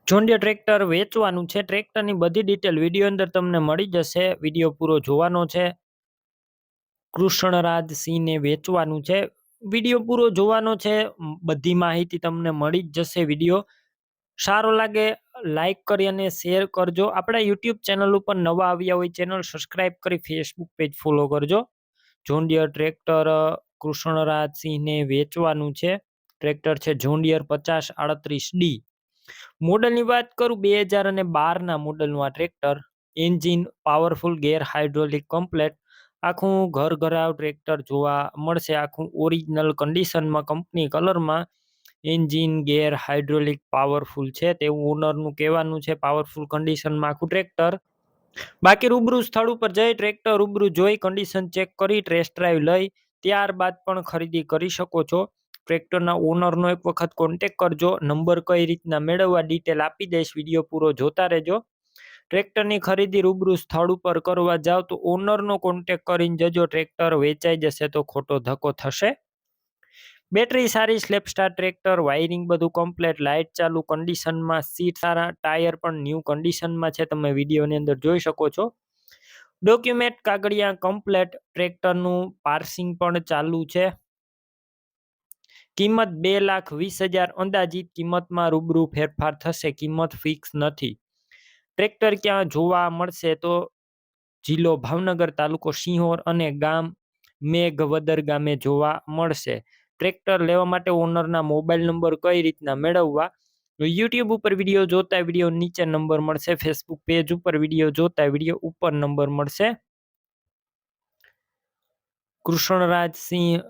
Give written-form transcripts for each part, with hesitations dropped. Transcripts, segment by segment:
John Deere tractor વેચવાનું છે. ટ્રેક્ટરની બધી ડિટેલ વિડીયો અંદર તમને મળી જશે. વિડીયો પૂરો જોવાનો છે. કૃષ્ણરાજ સિંહને વેચવાનું છે. વિડીયો પૂરો જોવાનો છે. બધી માહિતી તમને મળી જ જશે. વિડીયો સારો લાગે લાઈક કરી અને શેર કરજો. આપણા યુટ્યુબ ચેનલ ઉપર નવા આવ્યા હોય ચેનલ સબસ્ક્રાઈબ કરી ફેસબુક પેજ ફોલો કરજો. જોન્ડિયર ટ્રેક્ટર કૃષ્ણરાજ સિંહને વેચવાનું છે. ટ્રેક્ટર છે જોન્ડિયર 5038D. મોડલની વાત કરું 2012ના મોડલનું આ ટ્રેક્ટર. એન્જિન પાવરફુલ, ગેર હાઇડ્રોલિક કમ્પ્લેટ. આખું ઘર ઘરાવ ટ્રેક્ટર જોવા મળશે. આખું ઓરિજિનલ કન્ડિશનમાં કંપની કલરમાં એન્જિન ગેર હાઇડ્રોલિક પાવરફુલ છે તેવું ઓનરનું કહેવાનું છે. પાવરફુલ કન્ડિશનમાં આખું ટ્રેક્ટર. બાકી રૂબરૂ સ્થળ ઉપર જઈ ટ્રેક્ટર રૂબરૂ જોઈ કન્ડિશન ચેક કરી ટેસ્ટ ડ્રાઈવ લઈ ત્યારબાદ પણ ખરીદી કરી શકો છો. ટ્રેક્ટરના ઓનરનો એક વખત કોન્ટેક કરજો. નંબર કઈ રીતના મેળવવા ડિટેલ આપી દઈશ. વિડીયો પૂરો જોતા રહેજો. ટ્રેક્ટરની ખરીદી રૂબરૂ સ્થળ ઉપર કરવા જાવ તો ઓનરનો કોન્ટેક કરીને જજો. ટ્રેક્ટર વેચાઈ જશે તો ખોટો ધક્કો થશે. બેટરી સારી, સ્લેપ સ્ટાર ટ્રેક્ટર, વાયરિંગ બધું કમ્પ્લેટ, લાઇટ ચાલુ કન્ડિશનમાં, સીટ સારા, ટાયર પણ ન્યૂ કન્ડિશનમાં છે. તમે વિડીયોની અંદર જોઈ શકો છો. ડોક્યુમેન્ટ કાગળિયા કમ્પ્લેટ. ટ્રેક્ટરનું પાર્સિંગ પણ ચાલુ છે. કિંમત 2,20,000 અંદાજિત કિંમતમાં રૂબરૂ ફેરફાર થશે. કિંમત ફિક્સ નથી. ટ્રેક્ટર ક્યાં જોવા મળશે તો જિલ્લો ભાવનગર, તાલુકો સિંહોર અને ગામ મેઘવદર ગામે જોવા મળશે. ટ્રેક્ટર લેવા માટે ઓનરના મોબાઈલ નંબર કઈ રીતના મેળવવા? યુટ્યુબ ઉપર વિડીયો જોતા વિડીયો નીચે નંબર મળશે. ફેસબુક પેજ ઉપર વિડીયો જોતા વિડીયો ઉપર નંબર મળશે. કૃષ્ણરાજ સિંહ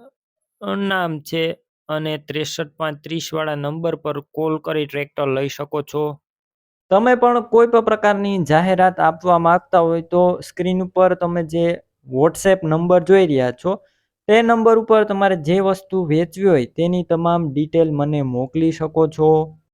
નામ છે અને 63 વાળા નંબર પર કોલ કરી ટ્રેક્ટર લઈ શકો છો. તમે પણ કોઈ પણ પ્રકારની જાહેરાત આપવા માંગતા હોય તો સ્ક્રીન ઉપર તમે જે વોટ્સએપ નંબર જોઈ રહ્યા છો તે નંબર ઉપર તમારે જે વસ્તુ વેચવી હોય તેની તમામ ડિટેલ મને મોકલી શકો છો.